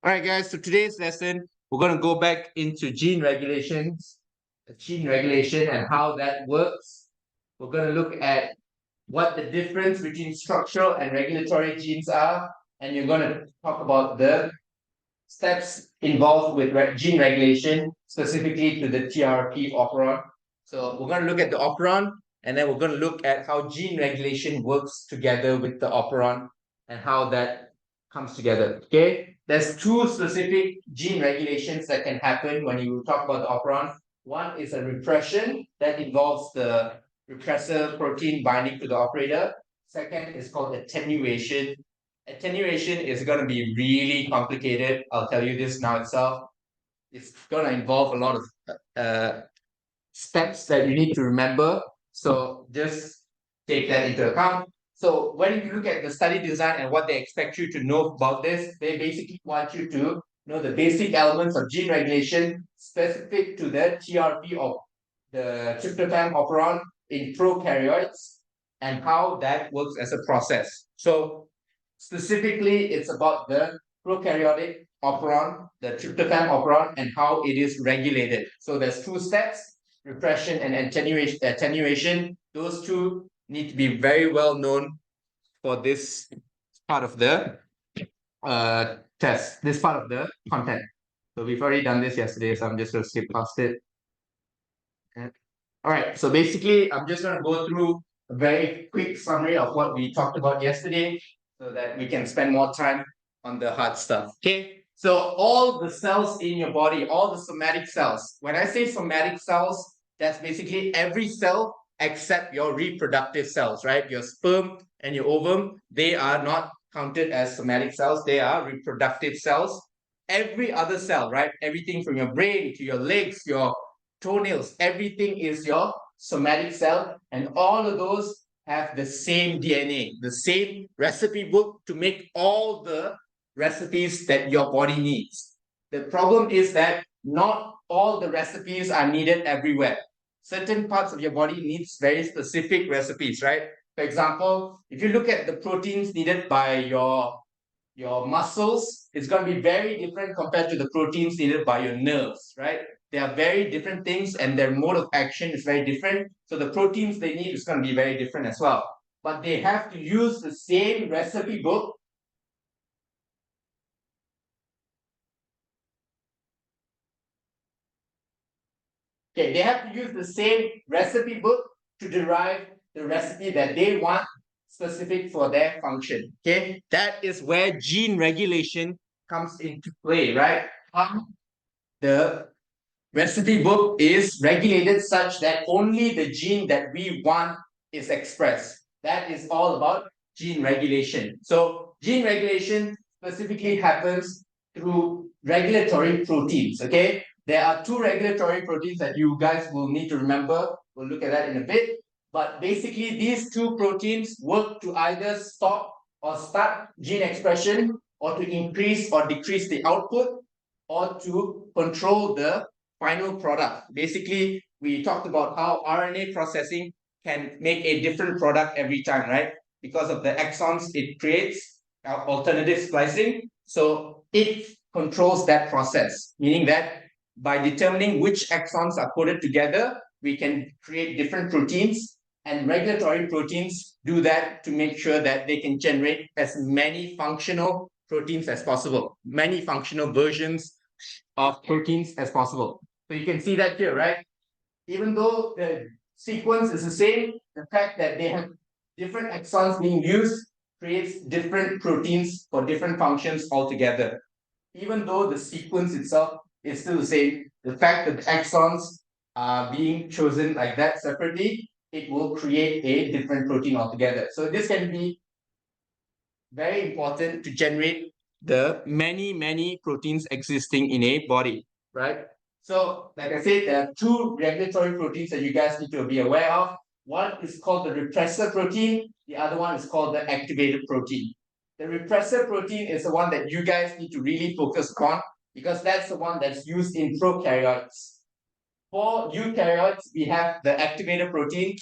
All right, guys, so today's lesson, we're going to go back into gene regulation and how that works. We're going to look at what the difference between structural and regulatory genes are, and you're going to talk about the steps involved with gene regulation, specifically to the TRP operon. So we're going to look at the operon, and then we're going to look at how gene regulation works together with the operon and how that comes together. Okay, there's two specific gene regulations that can happen when you talk about the operon. One is a repression that involves the repressor protein binding to the operator. Second is called attenuation. Attenuation is going to be really complicated. I'll tell you this now itself. It's going to involve a lot of steps that you need to remember. So just take that into account. So when you look at the study design and what they expect you to know about this, they basically want you to know the basic elements of gene regulation specific to the TRP of the tryptophan operon in prokaryotes and how that works as a process. So specifically, it's about the prokaryotic operon, the tryptophan operon, and how it is regulated. So there's two steps, repression and attenuation. Those two need to be very well known for this part of the test, this part of the content. So we've already done this yesterday, so I'm just going to skip past it. All right, so basically, I'm just going to go through a very quick summary of what we talked about yesterday so that we can spend more time on the hard stuff. Okay, so all the cells in your body, all the somatic cells, when I say somatic cells, that's basically every cell except your reproductive cells, right? Your sperm and your ovum, they are not counted as somatic cells, they are reproductive cells. Every other cell, right? Everything from your brain to your legs, your toenails, everything is your somatic cell, and all of those have the same DNA, the same recipe book to make all the recipes that your body needs. The problem is that not all the recipes are needed everywhere. Certain parts of your body needs very specific recipes, right? For example, if you look at the proteins needed by your muscles, it's going to be very different compared to the proteins needed by your nerves, right? They are very different things and their mode of action is very different. So the proteins they need is going to be very different as well. But they have to use the same recipe book. Okay, they have to use the same recipe book to derive the recipe that they want specific for their function. Okay, that is where gene regulation comes into play, right? The recipe book is regulated such that only the gene that we want is expressed. That is all about gene regulation. So gene regulation specifically happens through regulatory proteins, okay? There are two regulatory proteins that you guys will need to remember. We'll look at that in a bit. But basically, these two proteins work to either stop or start gene expression or to increase or decrease the output or to control the final product. Basically, we talked about how RNA processing can make a different product every time, right? Because of the exons it creates, alternative splicing. So it controls that process, meaning that by determining which exons are coded together, we can create different proteins, and regulatory proteins do that to make sure that they can generate as many functional proteins as possible, many functional versions of proteins as possible. So you can see that here, right? Even though the sequence is the same, the fact that they have different exons being used creates different proteins for different functions altogether. Even though the sequence itself is still the same, the fact that the exons are being chosen like that separately, it will create a different protein altogether. So this can be very important to generate the many proteins existing in a body, right? So, like I said, there are two regulatory proteins that you guys need to be aware of. One is called the repressor protein. The other one is called the activated protein. The repressor protein is the one that you guys need to really focus on because that's the one that's used in prokaryotes. For eukaryotes, we have the activated protein.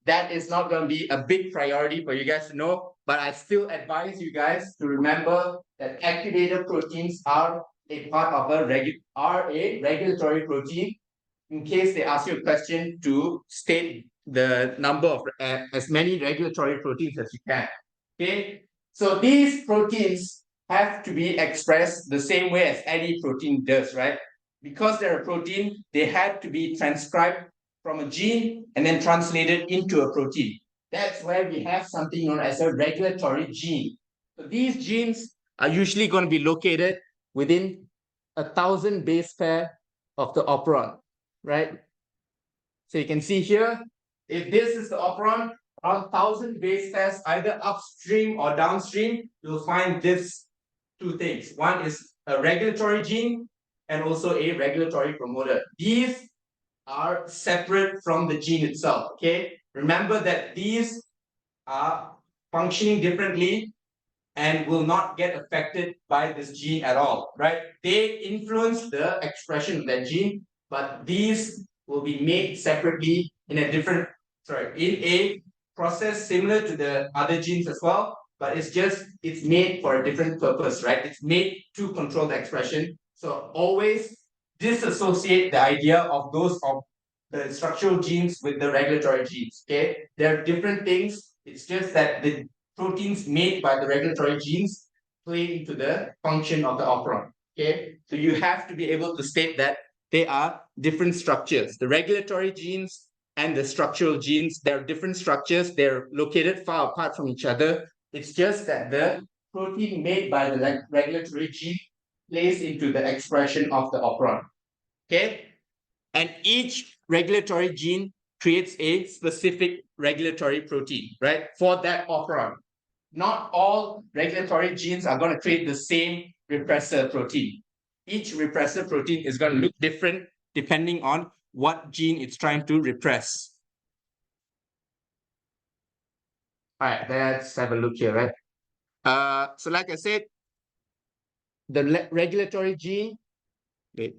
That is not going to be a big priority for you guys to know, but I still advise you guys to remember that activator proteins are a part of a regulatory protein. In case they ask you a question, to state the number of as many regulatory proteins as you can. Okay, so these proteins have to be expressed the same way as any protein does, right? Because they're a protein, they had to be transcribed from a gene and then translated into a protein. That's where we have something known as a regulatory gene. So these genes are usually going to be located within 1,000 base pair of the operon, right? So you can see here, if this is the operon, around 1,000 base pairs, either upstream or downstream, you'll find this two things. One is a regulatory gene and also a regulatory promoter. These are separate from the gene itself, okay? Remember that these are functioning differently and will not get affected by this gene at all, right? They influence the expression of that gene, but these will be made separately in a process similar to the other genes as well, but it's made for a different purpose, right? It's made to control the expression. So always disassociate the idea of the structural genes with the regulatory genes, okay? They're different things. It's just that the proteins made by the regulatory genes play into the function of the operon, okay? So you have to be able to state that they are different structures. The regulatory genes and the structural genes, they're different structures. They're located far apart from each other. It's just that the protein made by the regulatory gene plays into the expression of the operon, okay? And each regulatory gene creates a specific regulatory protein, right, for that operon. Not all regulatory genes are going to create the same repressor protein. Each repressor protein is going to look different depending on what gene it's trying to repress. All right, let's have a look here, right? So like I said, the regulatory gene, wait.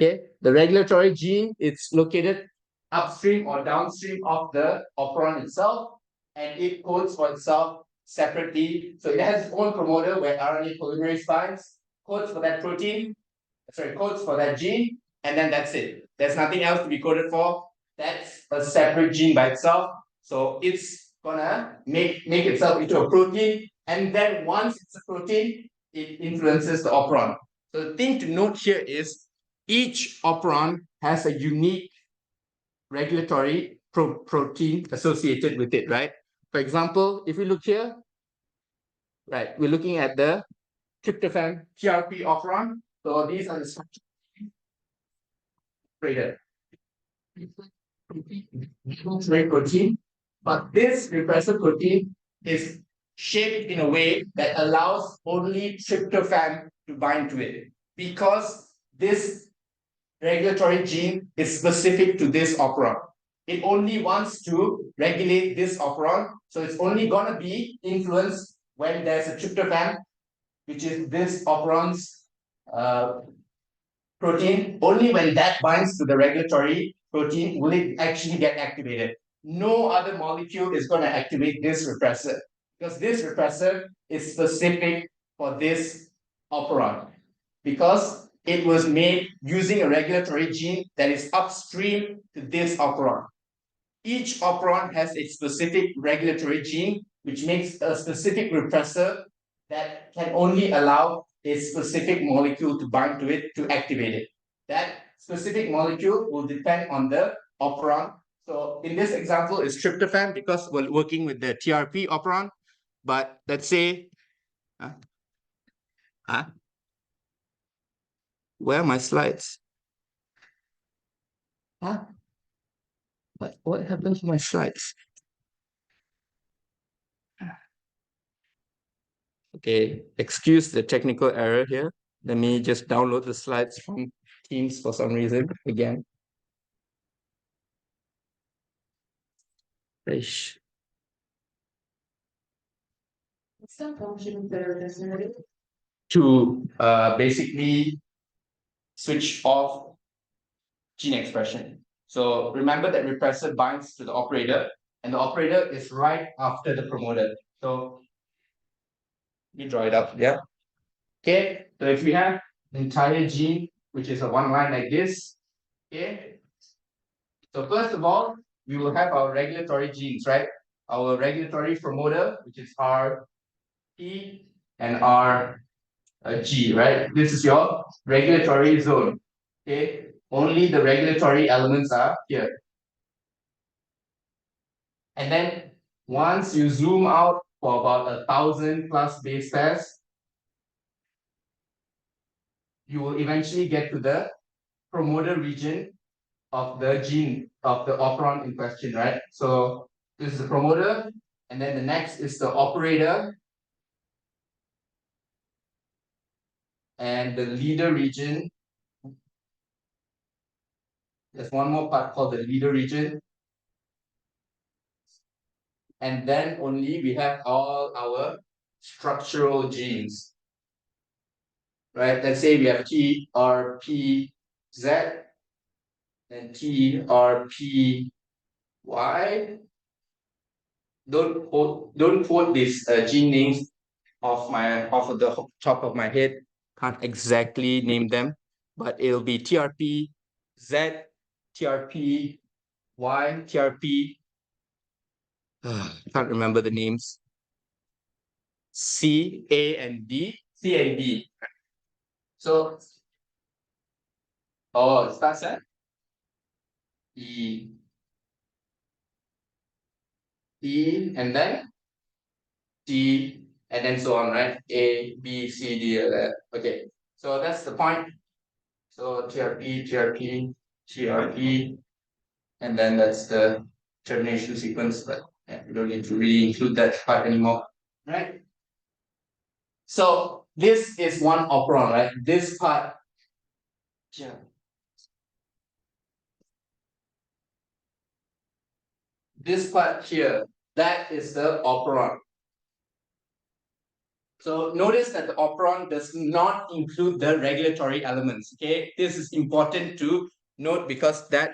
Okay, the regulatory gene, it's located upstream or downstream of the operon itself, and it codes for itself separately. So it has its own promoter where RNA polymerase binds, codes for that protein, codes for that gene, and then that's it. There's nothing else to be coded for. That's a separate gene by itself. So it's gonna make itself into a protein, and then once it's a protein, it influences the operon. So the thing to note here is each operon has a unique regulatory protein associated with it, right? For example, if we look here, right, we're looking at the tryptophan TRP operon. So these are the structures protein, but this repressor protein is shaped in a way that allows only tryptophan to bind to it, because this regulatory gene is specific to this operon. It only wants to regulate this operon, so it's only gonna be influenced when there's a tryptophan, which is this operon's protein. Only when that binds to the regulatory protein will it actually get activated. No other molecule is going to activate this repressor, because this repressor is specific for this operon, because it was made using a regulatory gene that is upstream to this operon. Each operon has a specific regulatory gene, which makes a specific repressor that can only allow a specific molecule to bind to it to activate it. That specific molecule will depend on the operon. So in this example, it's tryptophan because we're working with the TRP operon. But let's say, where are my slides? What happened to my slides? Okay, excuse the technical error here. Let me just download the slides from Teams for some reason again. What's the function there to basically switch off gene expression. So remember that repressor binds to the operator, and the operator is right after the promoter. So let me draw it up. Yeah. Okay. So if we have the entire gene, which is a one line like this, okay. So first of all, we will have our regulatory genes, right? Our regulatory promoter, which is R P and R G, right? This is your regulatory zone. Okay. Only the regulatory elements are here. And then once you zoom out for about 1,000 plus base pairs, you will eventually get to the promoter region of the gene of the operon in question, right? So this is the promoter, and then the next is the operator, and the leader region. There's one more part called the leader region. And then only we have all our structural genes. Right? Let's say we have TRPZ and TRPY. Don't quote these gene names off the top of my head. Can't exactly name them, but it'll be TRP Z, TRP Y, TRP. Can't remember the names. C, A, and D. C and D. So, it starts at E, E, and then T, and then so on, right? A, B, C, D, okay. So that's the point. So TRP, TRP, TRP, and then that's the termination sequence, but yeah, we don't need to really include that part anymore, right? So this is one operon, right? This part, yeah. This part here, that is the operon. So notice that the operon does not include the regulatory elements, okay? This is important to note because that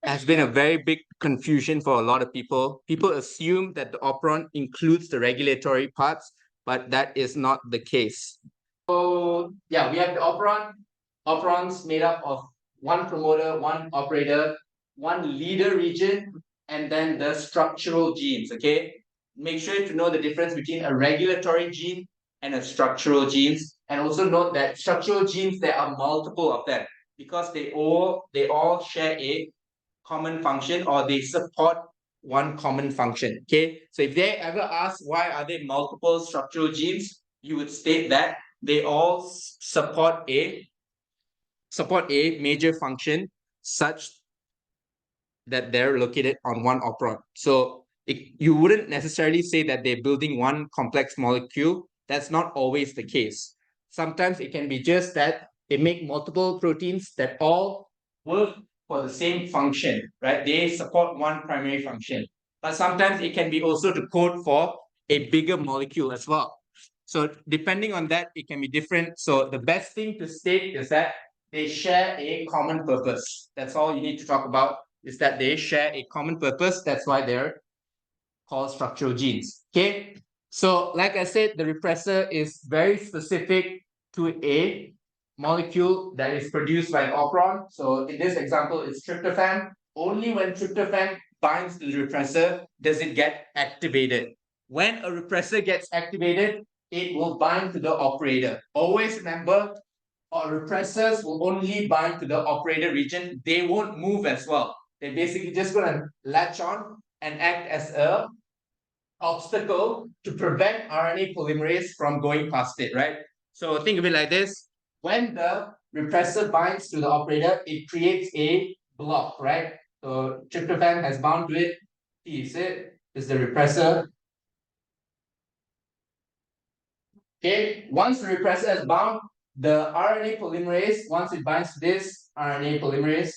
has been a very big confusion for a lot of people. People assume that the operon includes the regulatory parts, but that is not the case. So yeah, we have the operons made up of one promoter, one operator, one leader region, and then the structural genes, okay? Make sure to know the difference between a regulatory gene and a structural genes. And also note that structural genes, there are multiple of them because they all share a common function or they support one common function. Okay, so if they ever ask why are there multiple structural genes, you would state that they all support a major function such that they're located on one operon. So you wouldn't necessarily say that they're building one complex molecule. That's not always the case. Sometimes it can be just that they make multiple proteins that all work for the same function, right? They support one primary function. But sometimes it can be also to code for a bigger molecule as well. So depending on that, it can be different. So the best thing to state is that they share a common purpose. That's all you need to talk about, is that they share a common purpose. That's why they're called structural genes. Okay. So like I said, the repressor is very specific to a molecule that is produced by an operon. So in this example, it's tryptophan. Only when tryptophan binds to the repressor does it get activated. When a repressor gets activated, it will bind to the operator. Always remember, repressors will only bind to the operator region. They won't move as well. They're basically just going to latch on and act as a obstacle to prevent RNA polymerase from going past it, right? So think of it like this. When the repressor binds to the operator, it creates a block, right? So tryptophan has bound to it. T is it, is the repressor. Okay, once the repressor is bound, the RNA polymerase, once it binds to this RNA polymerase,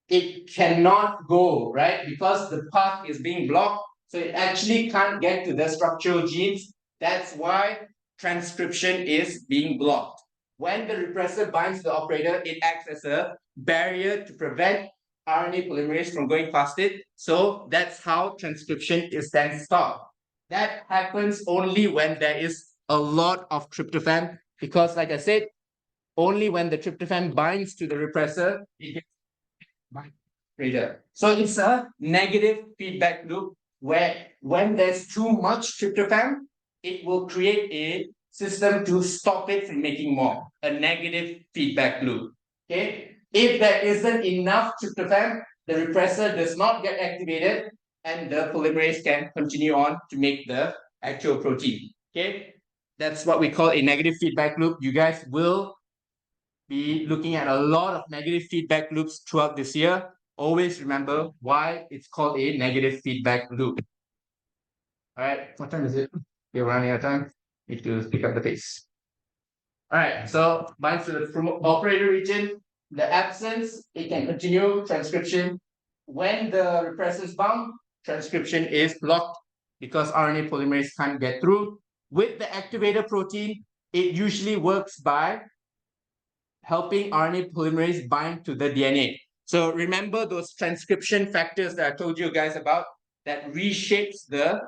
it cannot go, right? Because the path is being blocked, so it actually can't get to the structural genes. That's why transcription is being blocked. when the repressor binds to the operator, it acts as a barrier to prevent RNA polymerase from going past it. So that's how transcription is then stopped. That happens only when there is a lot of tryptophan, because like I said, only when the tryptophan binds to the repressor, it gets operator. So it's a negative feedback loop where when there's too much tryptophan, it will create a system to stop it from making more, a negative feedback loop. Okay. If there isn't enough tryptophan, the repressor does not get activated and the polymerase can continue on to make the actual protein. Okay. That's what we call a negative feedback loop. You guys will be looking at a lot of negative feedback loops throughout this year. Always remember why it's called a negative feedback loop. All right, what time is it? We're running out of time. Need to pick up the pace. All right, so binds to the operator region. The absence, it can continue transcription. When the repressor is bound, transcription is blocked because RNA polymerase can't get through. With the activator protein, it usually works by helping RNA polymerase bind to the DNA. So remember those transcription factors that I told you guys about that reshapes the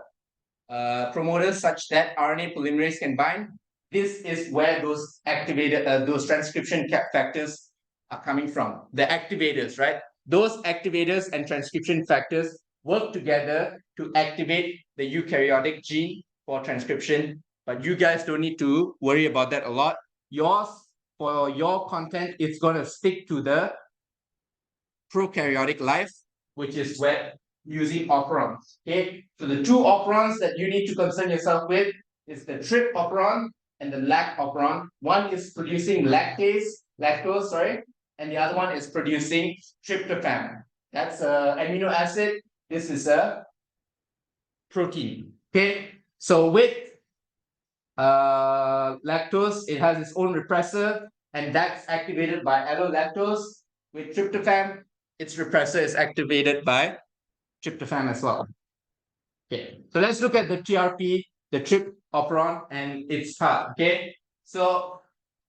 promoters such that RNA polymerase can bind. This is where those those transcription factors are coming from. The activators, right? Those activators and transcription factors work together to activate the eukaryotic gene for transcription. But you guys don't need to worry about that a lot. For your content, it's going to stick to the prokaryotic life, which is where using operons. Okay, so the two operons that you need to concern yourself with is the trip operon and the lac operon. One is producing lactose, sorry, and the other one is producing tryptophan. That's an amino acid. This is a protein. Okay, so with lactose, it has its own repressor, and that's activated by allolactose. With tryptophan, its repressor is activated by tryptophan as well. Okay, so let's look at the TRP, the trip operon, and its part. Okay, so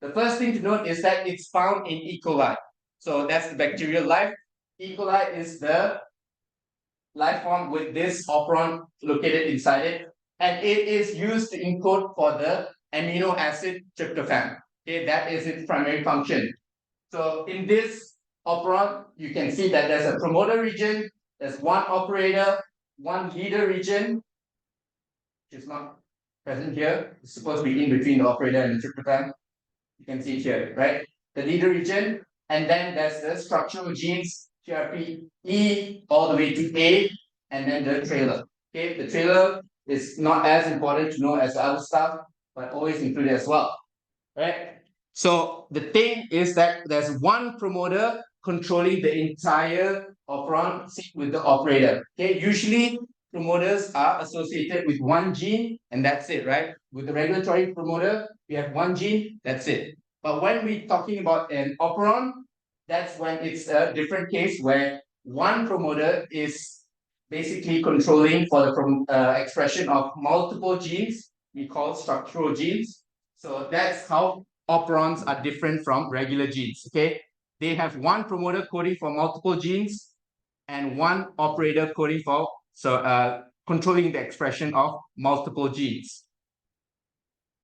the first thing to note is that it's found in E. coli. So that's the bacterial life. E. coli is the life form with this operon located inside it, and it is used to encode for the amino acid tryptophan. Okay, that is its primary function. So in this operon, you can see that there's a promoter region, there's one operator, one leader region, which is not present here. It's supposed to be in between the operator and the tryptophan. You can see it here, right? The leader region, and then there's the structural genes, TRP E all the way to A, and then the trailer. Okay, the trailer is not as important to know as the other stuff, but always include it as well, right? So the thing is that there's one promoter controlling the entire operon with the operator. Okay, usually promoters are associated with one gene, and that's it, right? With the regulatory promoter, we have one gene, that's it. But when we're talking about an operon, that's when it's a different case where one promoter is basically controlling for the expression of multiple genes we call structural genes. So that's how operons are different from regular genes. Okay, they have one promoter coding for multiple genes and one operator coding for controlling the expression of multiple genes.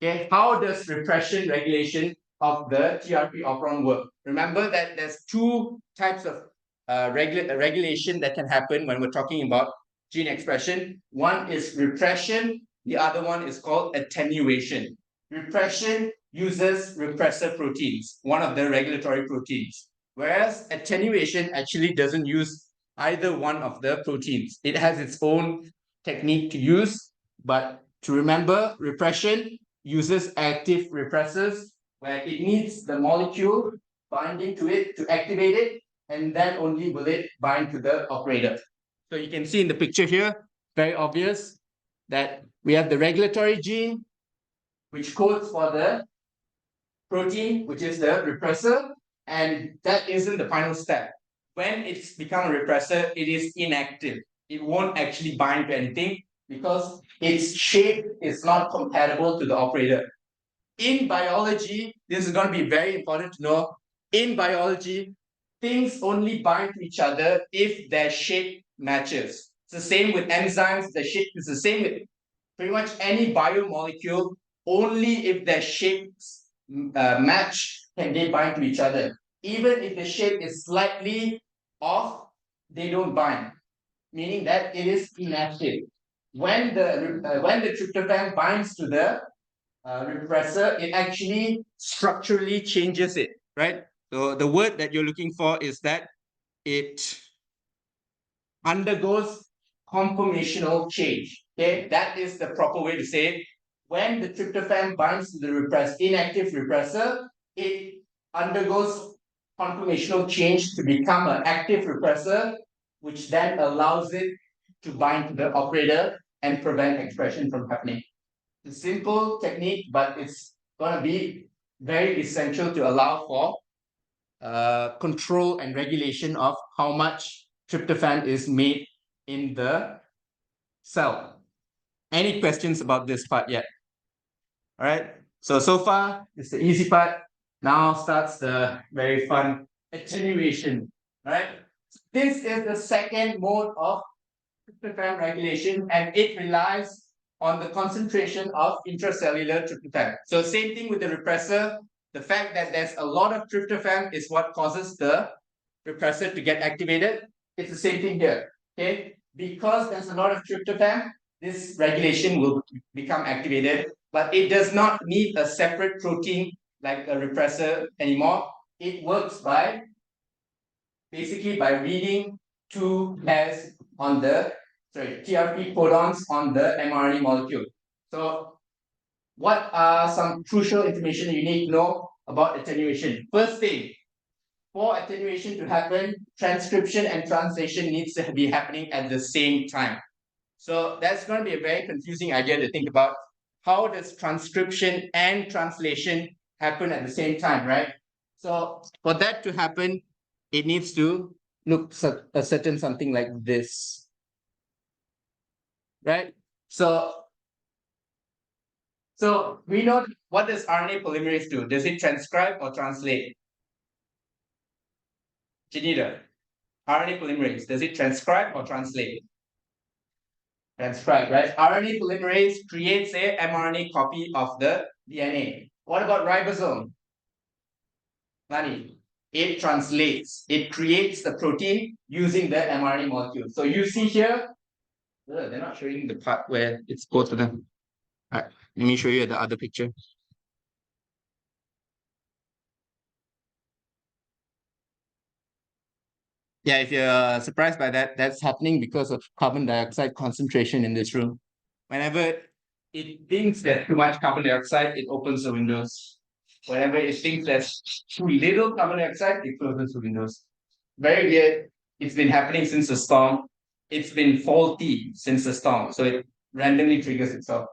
Okay, how does repression regulation of the TRP operon work? Remember that there's two types of regulation that can happen when we're talking about gene expression. One is repression, the other one is called attenuation. Repression uses repressor proteins, one of the regulatory proteins, whereas attenuation actually doesn't use either one of the proteins. It has its own technique to use, but to remember, repression uses active repressors where it needs the molecule binding to it to activate it, and then only will it bind to the operator. So you can see in the picture here, very obvious that we have the regulatory gene, which codes for the protein, which is the repressor, and that isn't the final step. When it's become a repressor, it is inactive. It won't actually bind to anything because its shape is not compatible to the operator. in biology, this is going to be very important to know. In biology, things only bind to each other if their shape matches. It's the same with enzymes, the shape is the same with pretty much any biomolecule. Only if their shapes match can they bind to each other. Even if the shape is slightly off, they don't bind, meaning that it is inactive. When the tryptophan binds to the repressor, it actually structurally changes it, right? So the word that you're looking for is that it undergoes conformational change. Okay, that is the proper way to say it. When the tryptophan binds to the inactive repressor, it undergoes conformational change to become an active repressor, which then allows it to bind to the operator and prevent expression from happening. It's a simple technique, but it's going to be very essential to allow for control and regulation of how much tryptophan is made in the cell. Any questions about this part yet? All right. So far, it's the easy part. Now starts the very fun attenuation. All right. This is the second mode of tryptophan regulation, and it relies on the concentration of intracellular tryptophan. So same thing with the repressor. The fact that there's a lot of tryptophan is what causes the repressor to get activated. It's the same thing here. Okay, because there's a lot of tryptophan, this regulation will become activated, but it does not need a separate protein like a repressor anymore. It works by basically by reading two pairs on the TRP codons on the mRNA molecule. So what are some crucial information you need to know about attenuation? First thing, for attenuation to happen, transcription and translation needs to be happening at the same time. So that's going to be a very confusing idea to think about. How does transcription and translation happen at the same time, right? So for that to happen, it needs to look a certain something like this, right? So we know, what does RNA polymerase do? Does it transcribe or translate? Janita, RNA polymerase, does it transcribe or translate? Transcribe, right? RNA polymerase creates a mRNA copy of the DNA. What about ribosome? Nani? It translates. It creates the protein using the mRNA molecule. So you see here, they're not showing the part where it's both of them. All right, let me show you the other picture. Yeah, if you're surprised by that, that's happening because of carbon dioxide concentration in this room. Whenever it thinks there's too much carbon dioxide, it opens the windows. Whenever it thinks there's too little carbon dioxide, it closes the windows. Very weird. It's been happening since the storm. It's been faulty since the storm. So it randomly triggers itself.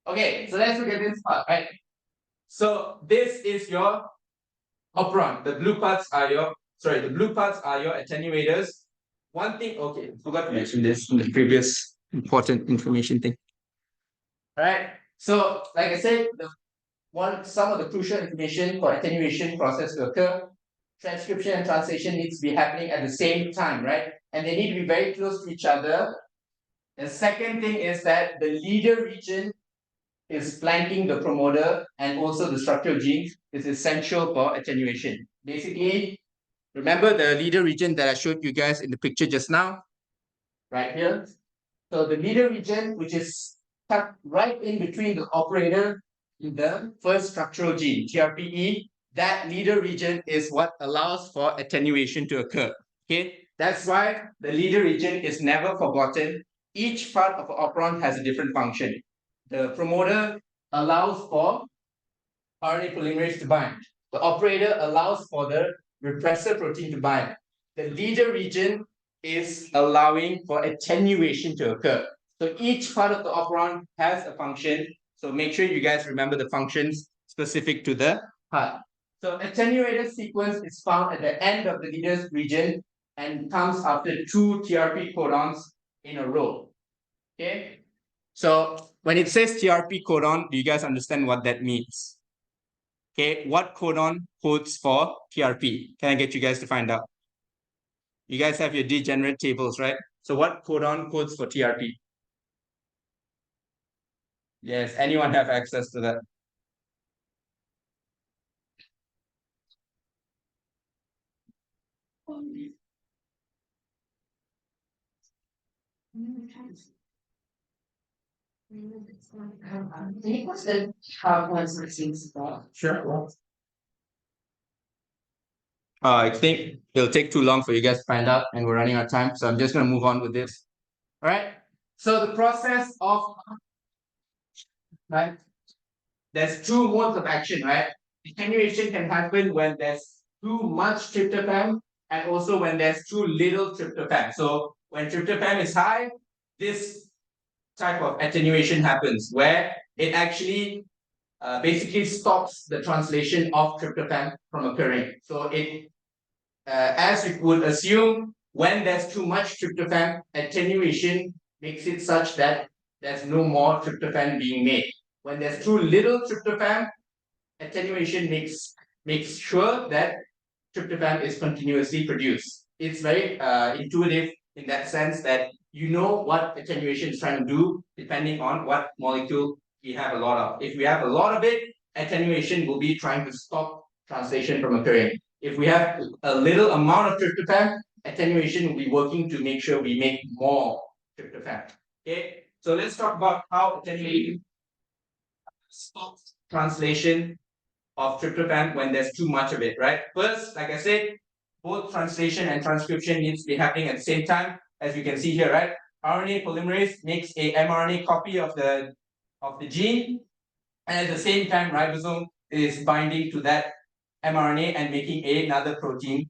Okay, so let's look at this part, right? So this is your operon. The blue parts are your attenuators. One thing, okay, forgot to mention this in the previous important information thing. All right. So, like I said, some of the crucial information for attenuation process to occur, transcription and translation needs to be happening at the same time, right? And they need to be very close to each other. The second thing is that the leader region is flanking the promoter, and also the structural genes is essential for attenuation. Basically, remember the leader region that I showed you guys in the picture just now? Right here. So the leader region, which is tucked right in between the operator and the first structural gene, TRPE, that leader region is what allows for attenuation to occur. Okay, that's why the leader region is never forgotten. Each part of an operon has a different function. The promoter allows for RNA polymerase to bind. The operator allows for the repressor protein to bind. The leader region is allowing for attenuation to occur. So each part of the operon has a function. So make sure you guys remember the functions specific to the part. So attenuated sequence is found at the end of the leader's region and comes after two TRP codons in a row. Okay. So when it says TRP codon, do you guys understand what that means? Okay, what codon codes for TRP? Can I get you guys to find out? You guys have your degenerate tables, right? So what codon codes for TRP? Yes, anyone have access to that? Sure. I think it'll take too long for you guys to find out, and we're running out of time, so I'm just going to move on with this. All right. So the process of, right, there's two modes of action, right? Attenuation can happen when there's too much tryptophan and also when there's too little tryptophan. So when tryptophan is high, this type of attenuation happens where it actually basically stops the translation of tryptophan from occurring. So it, as you would assume, when there's too much tryptophan, attenuation makes it such that there's no more tryptophan being made. When there's too little tryptophan, attenuation makes sure that tryptophan is continuously produced. It's very intuitive in that sense that you know what attenuation is trying to do depending on what molecule we have a lot of. If we have a lot of it, attenuation will be trying to stop translation from occurring. If we have a little amount of tryptophan, attenuation will be working to make sure we make more tryptophan. Okay, so let's talk about how attenuation stops translation of tryptophan when there's too much of it, right? First, like I said, both translation and transcription needs to be happening at the same time, as you can see here, right? RNA polymerase makes a mRNA copy of the gene, and at the same time, ribosome is binding to that mRNA and making another protein.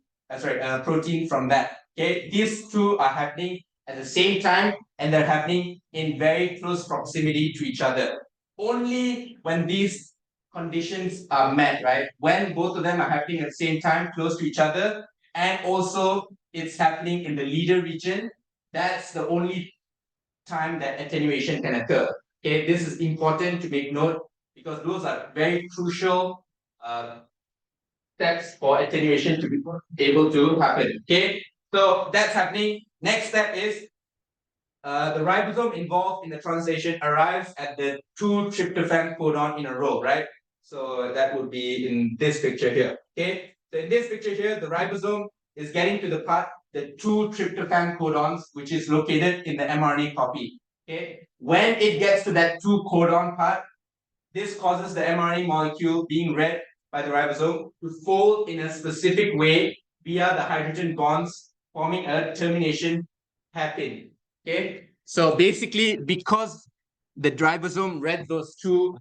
Protein from that. Okay, these two are happening at the same time, and they're happening in very close proximity to each other. Only when these conditions are met, right? When both of them are happening at the same time, close to each other, and also it's happening in the leader region, that's the only time that attenuation can occur. Okay, this is important to make note because those are very crucial steps for attenuation to be able to happen. Okay, so that's happening. Next step is the ribosome involved in the translation arrives at the two tryptophan codon in a row, right? So that would be in this picture here. Okay, so in this picture here, the ribosome is getting to the part, the two tryptophan codons, which is located in the mRNA copy. Okay, when it gets to that two codon part, this causes the mRNA molecule being read by the ribosome to fold in a specific way via the hydrogen bonds, forming a termination hairpin. Okay, so basically, because the ribosome read those two,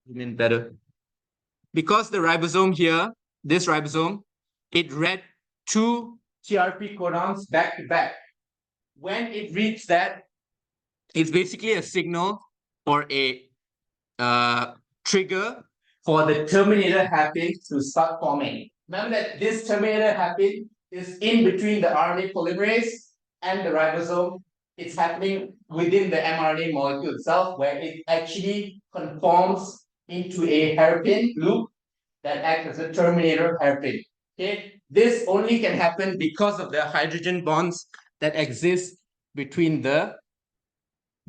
even better. Because the ribosome here, this ribosome, it read two TRP codons back to back. When it reads that, it's basically a signal or a trigger for the terminator hairpin to start forming. Remember that this terminator hairpin is in between the RNA polymerase and the ribosome. It's happening within the mRNA molecule itself, where it actually conforms into a hairpin loop that acts as a terminator hairpin. Okay, this only can happen because of the hydrogen bonds that exist between the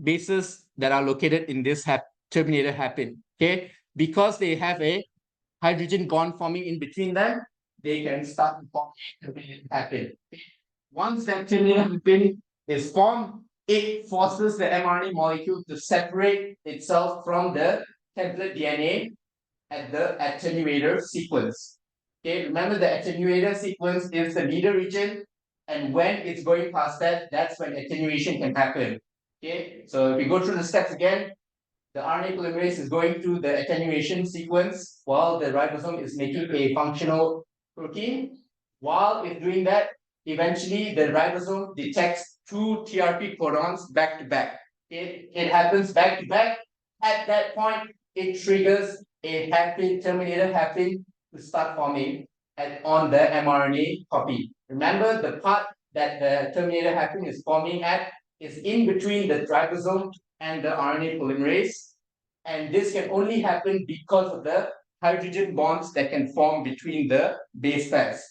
bases that are located in this terminator hairpin. Okay, because they have a hydrogen bond forming in between them, they can start to form a terminator hairpin. Once that terminator hairpin is formed, it forces the mRNA molecule to separate itself from the template DNA at the attenuator sequence. Okay, remember the attenuator sequence is the leader region, and when it's going past that, that's when attenuation can happen. Okay, so if we go through the steps again, the RNA polymerase is going through the attenuation sequence while the ribosome is making a functional protein. While it's doing that, eventually the ribosome detects two TRP codons back to back. It happens back to back. At that point, it triggers a hairpin, terminator hairpin to start forming on the mRNA copy. Remember, the part that the terminator hairpin is forming at is in between the ribosome and the RNA polymerase. And this can only happen because of the hydrogen bonds that can form between the base pairs.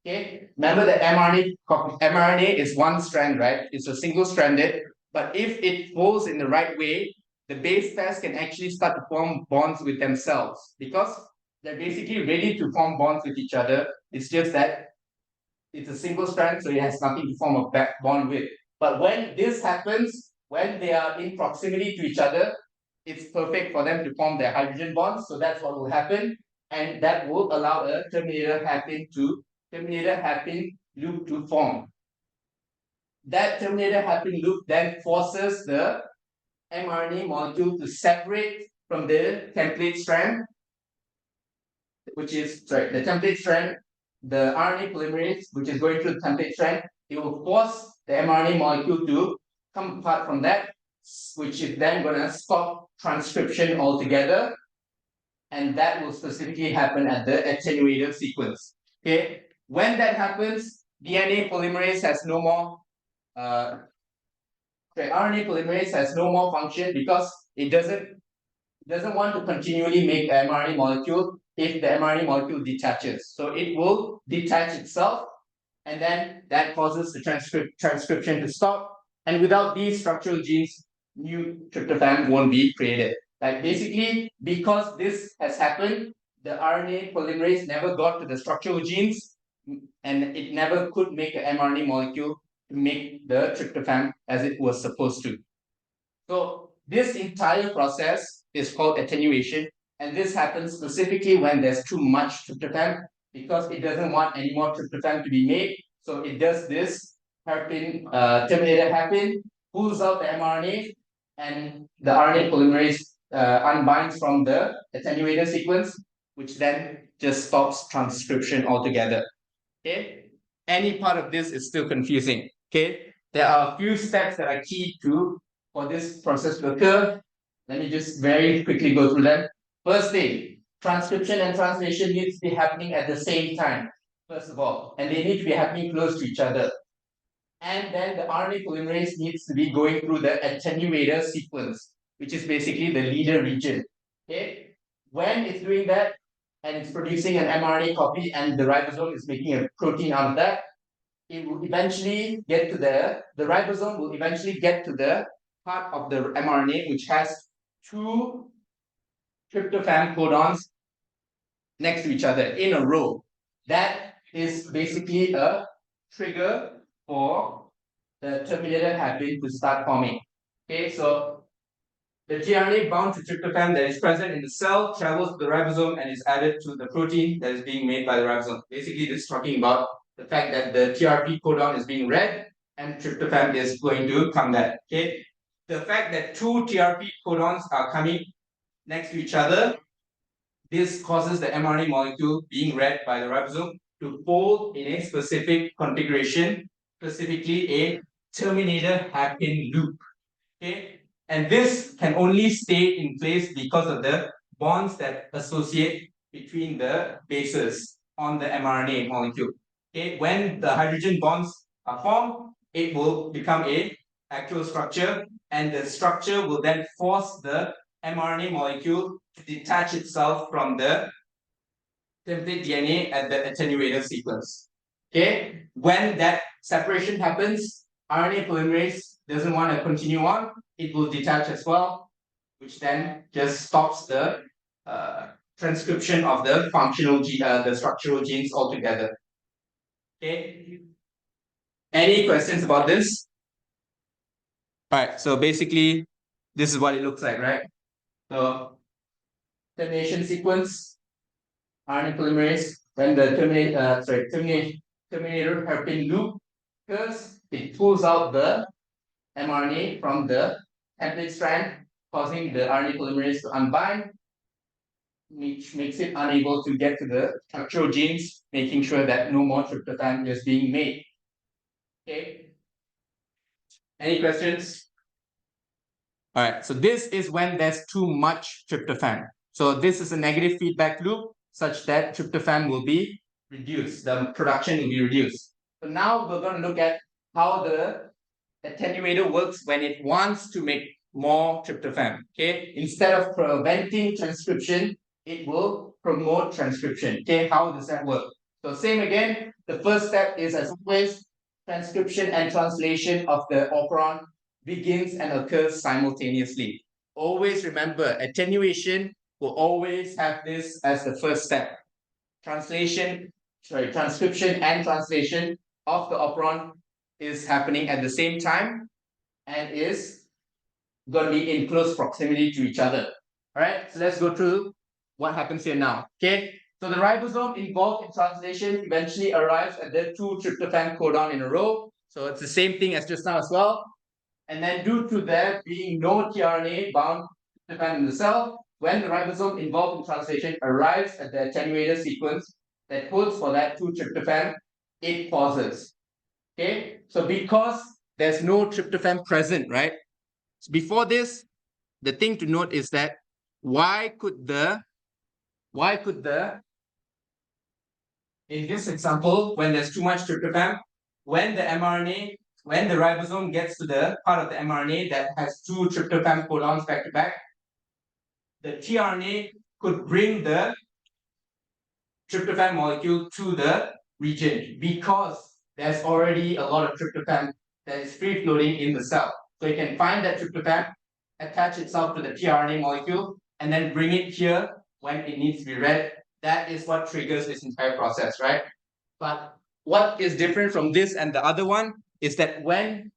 Okay, remember the mRNA is one strand, right? It's a single stranded, but if it folds in the right way, the base pairs can actually start to form bonds with themselves because they're basically ready to form bonds with each other. It's just that it's a single strand, so it has nothing to form a back bond with. But when this happens, when they are in proximity to each other, it's perfect for them to form their hydrogen bonds. So that's what will happen, and that will allow a terminator hairpin loop to form. That terminator hairpin loop then forces the mRNA molecule to separate from the template strand, which is the template strand, the RNA polymerase, which is going through the template strand, it will force the mRNA molecule to come apart from that, which is then going to stop transcription altogether. And that will specifically happen at the attenuator sequence. Okay, when that happens, DNA polymerase has no more. RNA polymerase has no more function because it doesn't want to continually make an mRNA molecule if the mRNA molecule detaches. So it will detach itself, and then that causes the transcription to stop. And without these structural genes, new tryptophan won't be created. Like basically, because this has happened, the RNA polymerase never got to the structural genes, and it never could make an mRNA molecule to make the tryptophan as it was supposed to. So this entire process is called attenuation, and this happens specifically when there's too much tryptophan because it doesn't want any more tryptophan to be made. So it does this terminator hairpin, pulls out the mRNA, and the RNA polymerase unbinds from the attenuator sequence, which then just stops transcription altogether. Okay, any part of this is still confusing. Okay, there are a few steps that are key for this process to occur. Let me just very quickly go through them. First thing, transcription and translation needs to be happening at the same time, first of all, and they need to be happening close to each other. And then the RNA polymerase needs to be going through the attenuator sequence, which is basically the leader region. Okay, when it's doing that and it's producing an mRNA copy and the ribosome is making a protein out of that, it will eventually get to the ribosome will eventually get to the part of the mRNA which has two tryptophan codons next to each other in a row. That is basically a trigger for the terminator hairpin to start forming. Okay, so the tRNA bound to tryptophan that is present in the cell travels to the ribosome and is added to the protein that is being made by the ribosome. Basically, this is talking about the fact that the TRP codon is being read and tryptophan is going to come there. Okay, the fact that two TRP codons are coming next to each other, this causes the mRNA molecule being read by the ribosome to fold in a specific configuration, specifically a terminator hairpin loop. Okay, and this can only stay in place because of the bonds that associate between the bases on the mRNA molecule. Okay, when the hydrogen bonds are formed, it will become a actual structure, and the structure will then force the mRNA molecule to detach itself from the template DNA at the attenuator sequence. Okay, when that separation happens, RNA polymerase doesn't want to continue on, it will detach as well, which then just stops the transcription of the the structural genes altogether. Okay, any questions about this? All right, so basically, this is what it looks like, right? So, termination sequence, RNA polymerase, when the terminator hairpin loop occurs, it pulls out the mRNA from the template strand, causing the RNA polymerase to unbind, which makes it unable to get to the structural genes, making sure that no more tryptophan is being made. Okay. Any questions? All right, so this is when there's too much tryptophan. So this is a negative feedback loop such that tryptophan will be reduced, the production will be reduced. So now we're going to look at how the attenuator works when it wants to make more tryptophan. Okay, instead of preventing transcription, it will promote transcription. Okay, how does that work? So same again, the first step is as always, transcription and translation of the operon begins and occurs simultaneously. Always remember, attenuation will always have this as the first step. Transcription and translation of the operon is happening at the same time and is going to be in close proximity to each other. All right, so let's go through what happens here now. Okay, so the ribosome involved in translation eventually arrives at the 2-tryptophan codon in a row. So it's the same thing as just now as well. And then due to there being no tRNA bound tryptophan in the cell, when the ribosome involved in translation arrives at the attenuated sequence that codes for that 2-tryptophan, it pauses. Okay, so because there's no tryptophan present, right? So before this, the thing to note is that why could the in this example, when there's too much tryptophan, when the ribosome gets to the part of the mRNA that has 2 tryptophan codons back to back, the tRNA could bring the tryptophan molecule to the region because there's already a lot of tryptophan that is free floating in the cell. So you can find that tryptophan, attach itself to the tRNA molecule, and then bring it here when it needs to be read. That is what triggers this entire process, right? But what is different from this and the other one is that when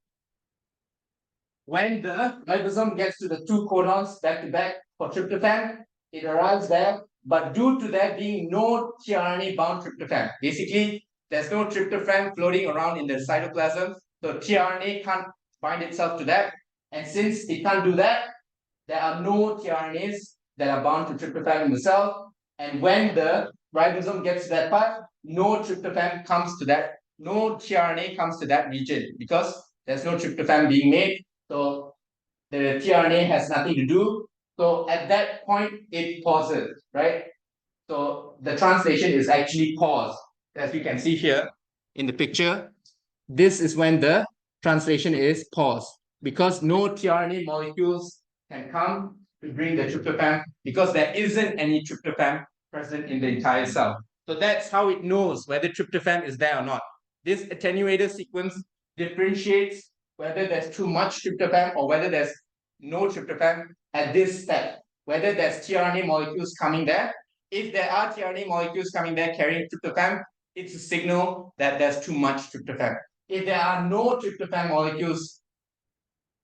the ribosome gets to the 2 codons back to back for tryptophan, it arrives there, but due to there being no tRNA bound tryptophan, basically there's no tryptophan floating around in the cytoplasm, so tRNA can't bind itself to that, and since it can't do that, there are no tRNAs that are bound to tryptophan in the cell, and when the ribosome gets to that part, no tryptophan comes to that, no tRNA comes to that region because there's no tryptophan being made. So the tRNA has nothing to do. So at that point, it pauses, right? So the translation is actually paused. As you can see here in the picture, this is when the translation is paused because no tRNA molecules can come to bring the tryptophan because there isn't any tryptophan present in the entire cell. So that's how it knows whether tryptophan is there or not. This attenuated sequence differentiates whether there's too much tryptophan or whether there's no tryptophan at this step, whether there's tRNA molecules coming there. If there are tRNA molecules coming there carrying tryptophan, it's a signal that there's too much tryptophan. If there are no tryptophan molecules,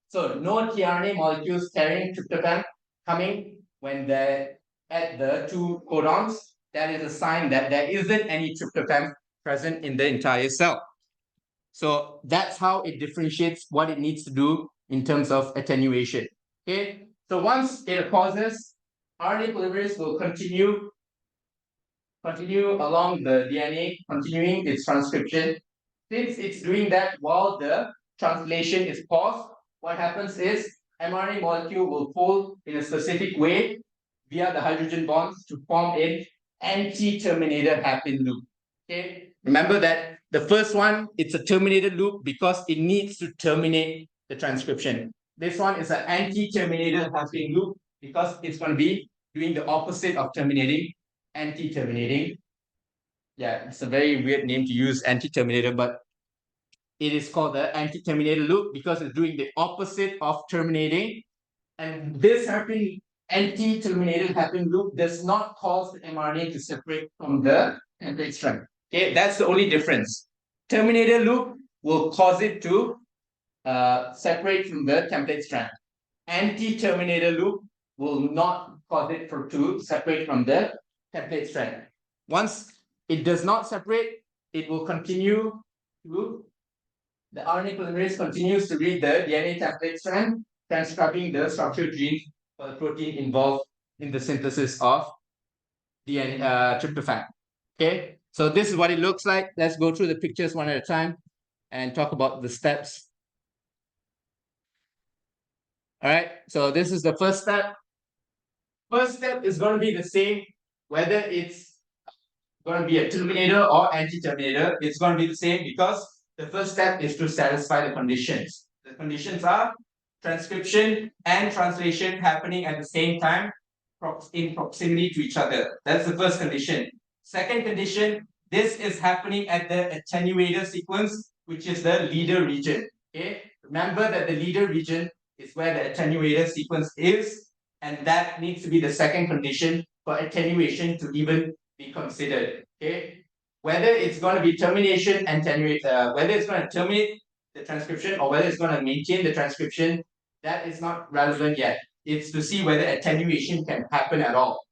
so no tRNA molecules carrying tryptophan coming when they're at the 2 codons, that is a sign that there isn't any tryptophan present in the entire cell. So that's how it differentiates what it needs to do in terms of attenuation. Okay, so once it pauses, RNA polymerase will continue along the DNA, continuing its transcription. Since it's doing that while the translation is paused, what happens is mRNA molecule will pull in a specific way via the hydrogen bonds to form an anti-terminated hairpin loop. Okay, remember that the first one, it's a terminated loop because it needs to terminate the transcription. This one is an anti-terminated hairpin loop because it's going to be doing the opposite of terminating, anti-terminating. Yeah, it's a very weird name to use, anti-terminator, but it is called the anti-terminator loop because it's doing the opposite of terminating. And this anti-terminated hairpin loop does not cause the mRNA to separate from the template strand. Okay, that's the only difference. Terminator loop will cause it to separate from the template strand. Anti-terminator loop will not cause it to separate from the template strand. Once it does not separate, it will continue to, the RNA polymerase continues to read the DNA template strand, transcribing the structural genes for the protein involved in the synthesis of DNA, tryptophan. Okay, so this is what it looks like. Let's go through the pictures one at a time and talk about the steps. All right, so this is the first step. First step is going to be the same, whether it's going to be a terminator or anti-terminator, it's going to be the same because the first step is to satisfy the conditions. The conditions are transcription and translation happening at the same time in proximity to each other. That's the first condition. Second condition, this is happening at the attenuator sequence, which is the leader region. Okay, remember that the leader region is where the attenuator sequence is, and that needs to be the second condition for attenuation to even be considered. Okay, whether it's going to be termination and whether it's going to terminate the transcription or whether it's going to maintain the transcription, that is not relevant yet. It's to see whether attenuation can happen at all.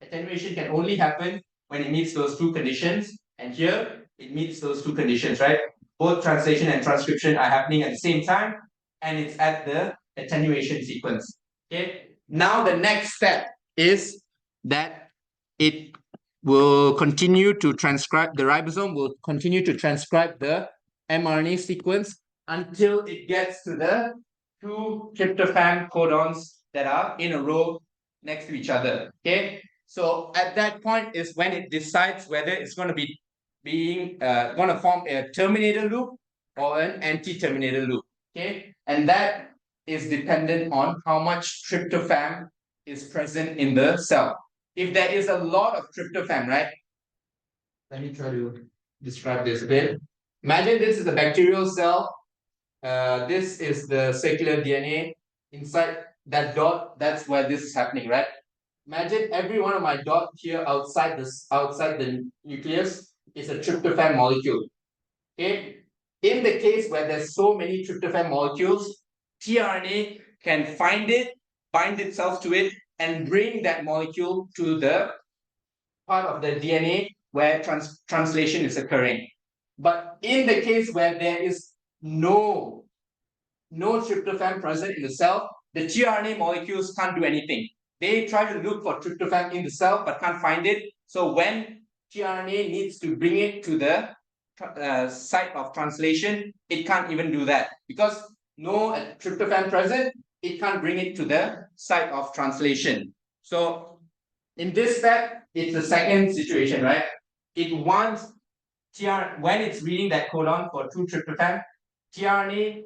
Attenuation can only happen when it meets those two conditions, and here it meets those two conditions, right? Both translation and transcription are happening at the same time, and it's at the attenuation sequence. Okay. Now the next step is that it will continue to transcribe, the ribosome will continue to transcribe the mRNA sequence until it gets to the two tryptophan codons that are in a row next to each other. Okay, so at that point is when it decides whether it's going to be going to form a terminator loop or an anti-terminator loop. Okay, and that is dependent on how much tryptophan is present in the cell. If there is a lot of tryptophan, right? Let me try to describe this a bit. Imagine this is a bacterial cell. This is the circular DNA. Inside that dot, that's where this is happening, right? Imagine every one of my dots here outside the nucleus is a tryptophan molecule. Okay? In the case where there's so many tryptophan molecules, tRNA can find it, bind itself to it, and bring that molecule to the part of the DNA where translation is occurring. But in the case where there is no tryptophan present in the cell, the tRNA molecules can't do anything. They try to look for tryptophan in the cell but can't find it. So when tRNA needs to bring it to the site of translation, it can't even do that because no tryptophan present, it can't bring it to the site of translation. So in this step, it's the second situation, right? It wants when it's reading that codon for 2-tryptophan, tRNA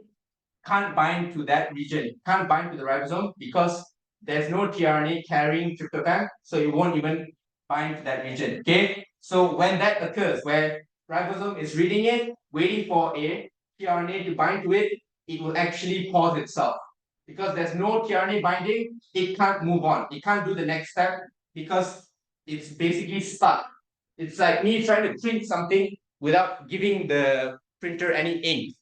can't bind to that region, can't bind to the ribosome because there's no tRNA carrying tryptophan, so it won't even bind to that region. Okay, so when that occurs, where ribosome is reading it, waiting for a tRNA to bind to it, it will actually pause itself. Because there's no tRNA binding, it can't move on. It can't do the next step because it's basically stuck. It's like me trying to print something without giving the printer any ink.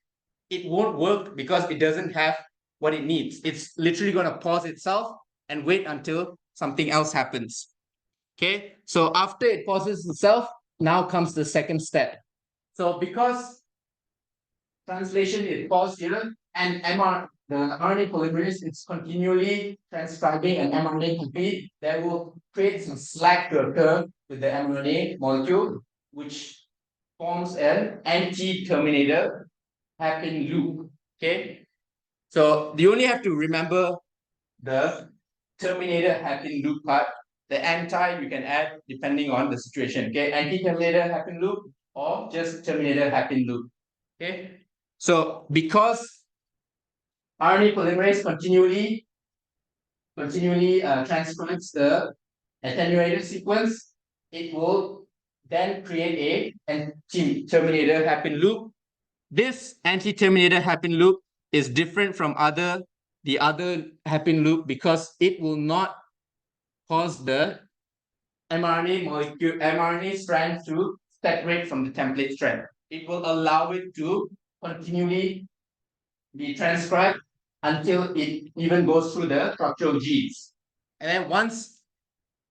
It won't work because it doesn't have what it needs. It's literally going to pause itself and wait until something else happens. Okay, so after it pauses itself, now comes the second step. So because translation is paused here and the RNA polymerase is continually transcribing an mRNA copy, that will create some slack to occur with the mRNA molecule, which forms an anti-terminator hairpin loop. Okay, so you only have to remember the terminator hairpin loop part. The anti you can add depending on the situation. Okay, anti-terminator hairpin loop or just terminator hairpin loop. Okay, so because RNA polymerase continually transcribes the attenuated sequence, it will then create a anti-terminator hairpin loop. This anti-terminator hairpin loop is different from the other hairpin loop because it will not cause the mRNA strand to separate from the template strand. It will allow it to continually be transcribed until it even goes through the structural genes. And then once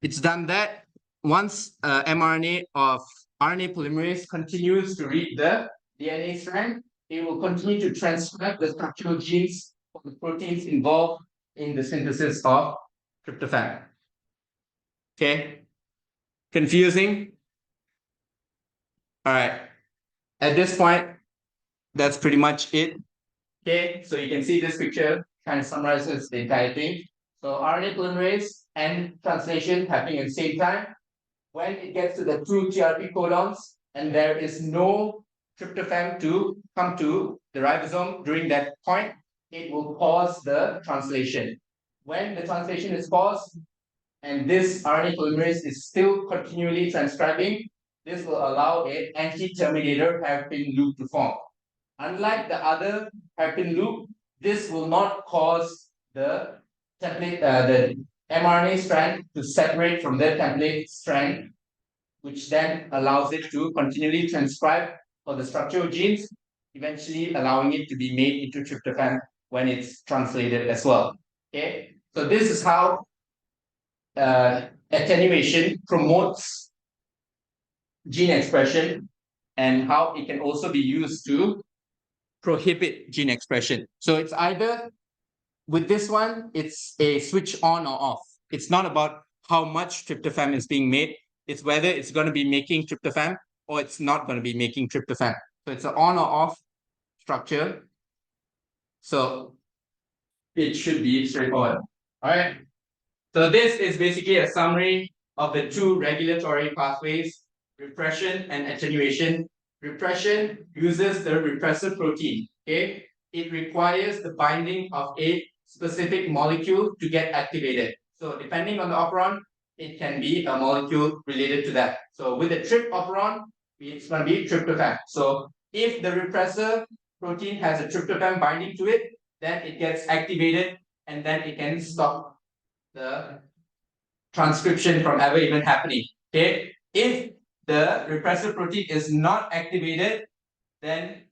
it's done that, once mRNA of RNA polymerase continues to read the DNA strand, it will continue to transcribe the structural genes of the proteins involved in the synthesis of tryptophan. Okay, confusing? All right, at this point, that's pretty much it. Okay, so you can see this picture kind of summarizes the entire thing. So RNA polymerase and translation happening at the same time. When it gets to the two TRP codons and there is no tryptophan to come to the ribosome during that point, it will pause the translation. When the translation is paused, and this RNA polymerase is still continually transcribing, this will allow an anti-terminator hairpin loop to form. Unlike the other hairpin loop, this will not cause the template, the mRNA strand to separate from the template strand, which then allows it to continually transcribe for the structural genes, eventually allowing it to be made into tryptophan when it's translated as well. Okay, so this is how attenuation promotes gene expression and how it can also be used to prohibit gene expression. So it's either, with this one, it's a switch on or off. It's not about how much tryptophan is being made. It's whether it's going to be making tryptophan or it's not going to be making tryptophan. So it's an on or off structure. So it should be straightforward. All right. So this is basically a summary of the two regulatory pathways, repression and attenuation. Repression uses the repressor protein. Okay, it requires the binding of a specific molecule to get activated. So depending on the operon, it can be a molecule related to that. So with the trip operon, it's going to be tryptophan. So if the repressor protein has a tryptophan binding to it, then it gets activated and then it can stop the transcription from ever even happening. Okay, if the repressor protein is not activated, then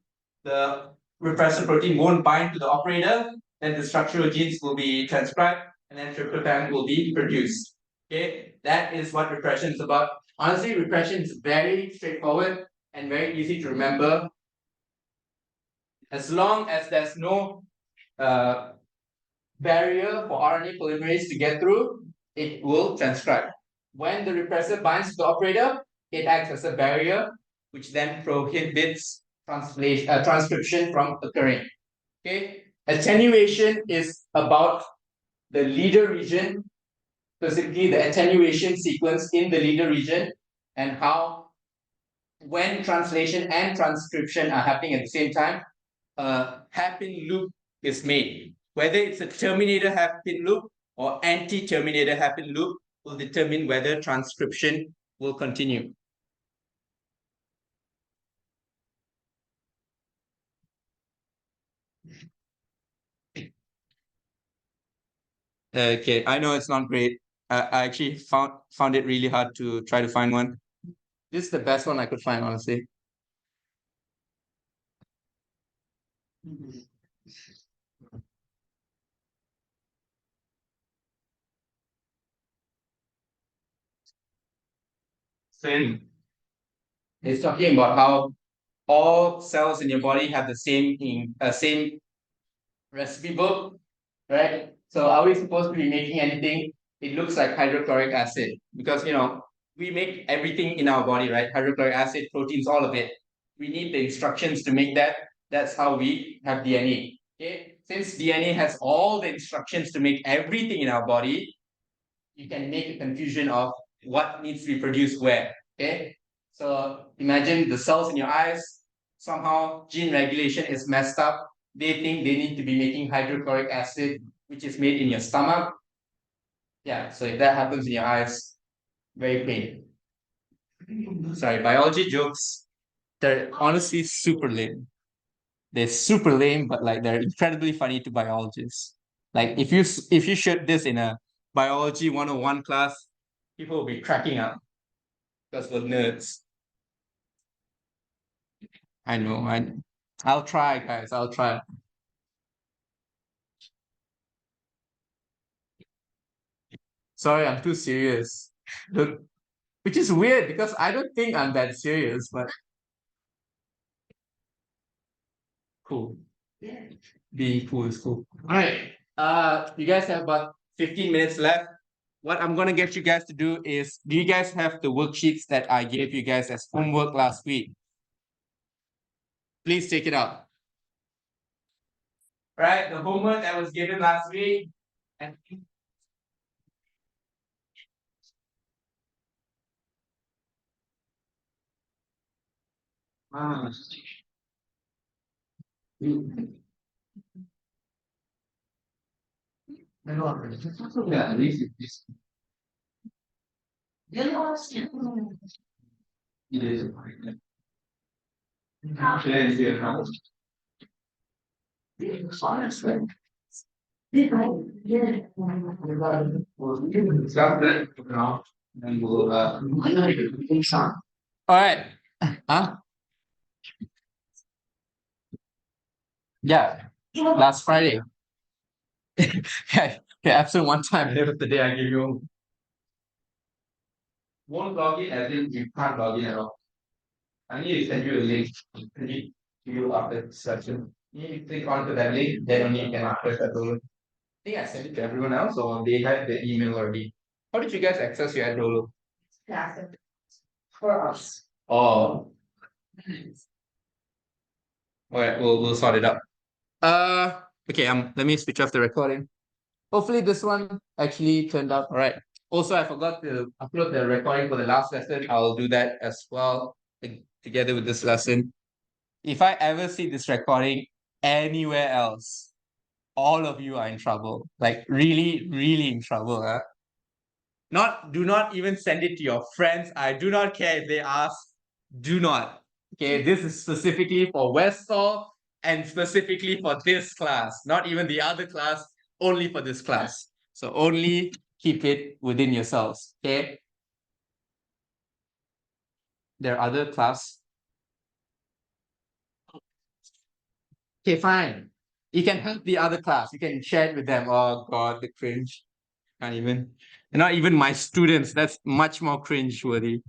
the repressor protein won't bind to the operator, then the structural genes will be transcribed and then tryptophan will be produced. Okay, that is what repression is about. Honestly, repression is very straightforward and very easy to remember. As long as there's no barrier for RNA polymerase to get through, it will transcribe. When the repressor binds to the operator, it acts as a barrier, which then prohibits transcription from occurring. Okay, attenuation is about the leader region, specifically the attenuation sequence in the leader region, and how when translation and transcription are happening at the same time, a hairpin loop is made. Whether it's a terminator hairpin loop or anti-terminator hairpin loop will determine whether transcription will continue. Okay, I know it's not great. I actually found it really hard to try to find one. This is the best one I could find, honestly. Same. It's talking about how all cells in your body have the same recipe book, right? So are we supposed to be making anything? It looks like hydrochloric acid because we make everything in our body, right? Hydrochloric acid, proteins, all of it. We need the instructions to make that. That's how we have DNA. Okay, since DNA has all the instructions to make everything in our body, you can make a confusion of what needs to be produced where. Okay, so imagine the cells in your eyes, somehow gene regulation is messed up. They think they need to be making hydrochloric acid, which is made in your stomach. Yeah, so if that happens in your eyes, very pain. Sorry, biology jokes, they're honestly super lame. They're super lame, but like they're incredibly funny to biologists. Like if you showed this in a biology 101 class, people will be cracking up because we're nerds. I know, I'll try, guys. I'll try. Sorry, I'm too serious. Look, which is weird because I don't think I'm that serious, but cool. Being cool is cool. All right. You guys have about 15 minutes left. What I'm gonna get you guys to do is, do you guys have the worksheets that I gave you guys as homework last week? Please take it out. All right, the homework that was given last week. And All right. Huh? Yeah. Last Friday. Yeah, absent one time. End of the day, I give you. Won't log in, as in you can't log in at all. I need to send you a link. I need you after the session. You click onto that link, then only you can access that download. I think I sent it to everyone else, or they had the email already. How did you guys access your download? For us. Oh. All right, we'll sort it out. Okay. Let me switch off the recording. Hopefully this one actually turned out all right. Also, I forgot to upload the recording for the last lesson. I'll do that as well together with this lesson. If I ever see this recording anywhere else, all of you are in trouble. Like really, really in trouble. Huh? Do not even send it to your friends. I do not care if they ask. Do not. Okay, this is specifically for Westall and specifically for this class, not even the other class, only for this class. So only keep it within yourselves. Okay. There are other class. Okay, fine. You can help the other class. You can share it with them. Oh God, the cringe. Can't even. Not even my students. That's much more cringe worthy.